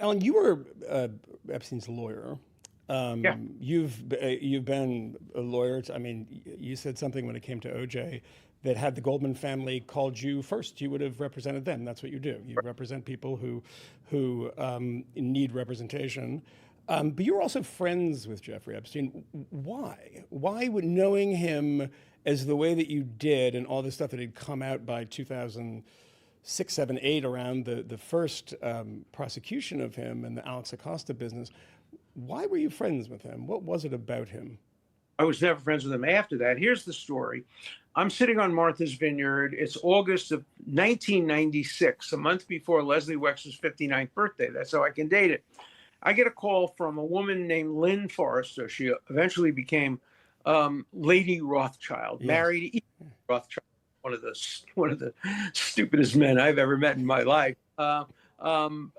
Alan, you were Epstein's lawyer. Yeah. You've been a lawyer. I mean, you said something when it came to OJ that had the Goldman family called you first, you would have represented them. That's what you do. You represent people who need representation. But you were also friends with Jeffrey Epstein. Why? Why would knowing him as the way that you did, and all the stuff that had come out by 2006, 7, 8 around the first prosecution of him and the Alex Acosta business? Why were you friends with him? What was it about him? I was never friends with him after that. Here's the story. I'm sitting on Martha's Vineyard. It's August of 1996, a month before Leslie Wexner's 59th birthday. That's how I can date it. I get a call from a woman named Lynn Forrester. She eventually became Lady Rothschild, Yes. married Ethan Rothschild, one of the stupidest men I've ever met in my life. And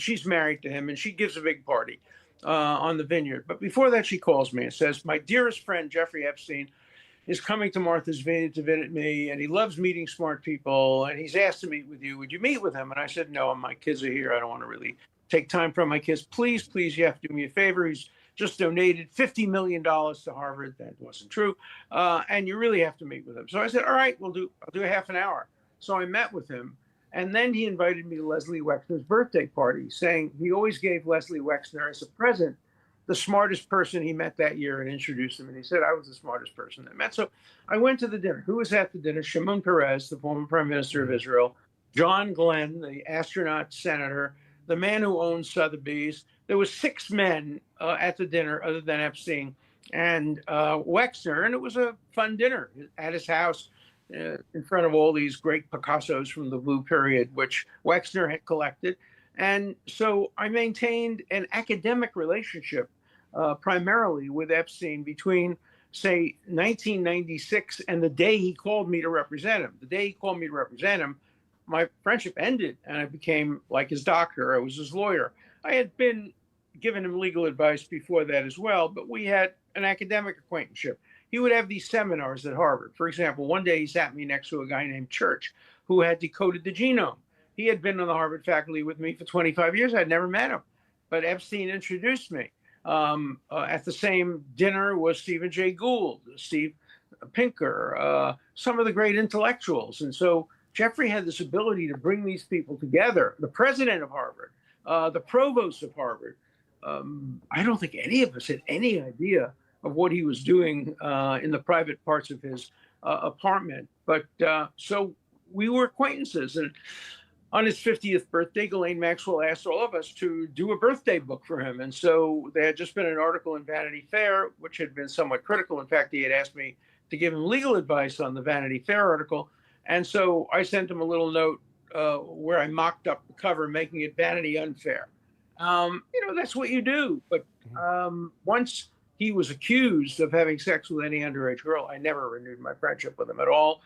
she's married to him, and she gives a big party on the vineyard. But before that, she calls me and says, "My dearest friend Jeffrey Epstein is coming to Martha's Vineyard to visit me, and he loves meeting smart people, and he's asked to meet with you. Would you meet with him?" And I said, "No, my kids are here. I don't want to really take time from my kids. Please, please, you have to do me a favor. He's just donated $50 million to Harvard." That wasn't true. And you really have to meet with him. So I said, "All right, I'll do a half an hour." So I met with him. And then he invited me to Leslie Wexner's birthday party, saying he always gave Leslie Wexner as a present the smartest person he met that year, and introduced him. And he said I was the smartest person that met. So I went to the dinner. Who was at the dinner? Shimon Peres, the former prime minister of Israel, John Glenn, the astronaut senator, the man who owned Sotheby's. There was 6 men at the dinner other than Epstein and Wexner. And it was a fun dinner at his house. In front of all these great Picassos from the Blue Period, which Wexner had collected. And so I maintained an academic relationship primarily with Epstein between, say, 1996 and the day he called me to represent him. The day he called me to represent him, my friendship ended, and I became like his doctor. I was his lawyer. I had been giving him legal advice before that as well, but we had an academic acquaintanceship. He would have these seminars at Harvard. For example, one day he sat me next to a guy named Church, who had decoded the genome. He had been on the Harvard faculty with me for 25 years. I'd never met him, but Epstein introduced me. At the same dinner was Stephen Jay Gould, Steve Pinker, some of the great intellectuals. And so Jeffrey had this ability to bring these people together. The president of Harvard, the provost of Harvard. I don't think any of us had any idea of what he was doing in the private parts of his apartment. But so we were acquaintances. And on his 50th birthday, Ghislaine Maxwell asked all of us to do a birthday book for him. And so there had just been an article in Vanity Fair, which had been somewhat critical. In fact, he had asked me to give him legal advice on the Vanity Fair article. And so I sent him a little note where I mocked up the cover, making it Vanity Unfair. That's what you do. But once he was accused of having sex with any underage girl, I never renewed my friendship with him at all.